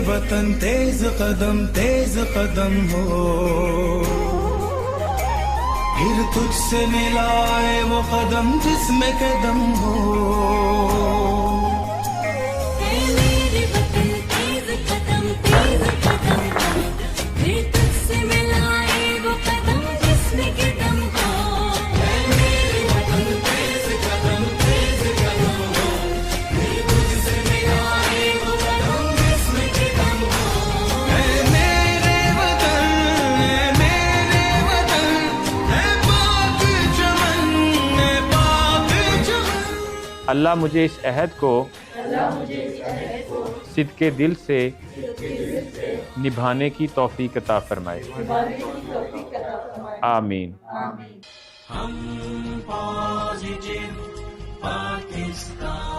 वतन तेज कदम हो, फिर तुझसे मिलाए वो कदम जिसमें कदम हो। मेरे वतन तेज कदम हो, फिर तुझसे मिलाए वो कदम जिसमें कदम हो। मेरे वतन तेज कदम हो, फिर तुझसे मिलाए वो कदम जिसमें कदम हो। मेरे वतन है पाक चमन, है पाक चमन। अल्लाह मुझे इस अहद को सिद्के दिल से निभाने की तौफीक अता फरमाए। आमीन। हम पॉजिटिव पाकिस्तान।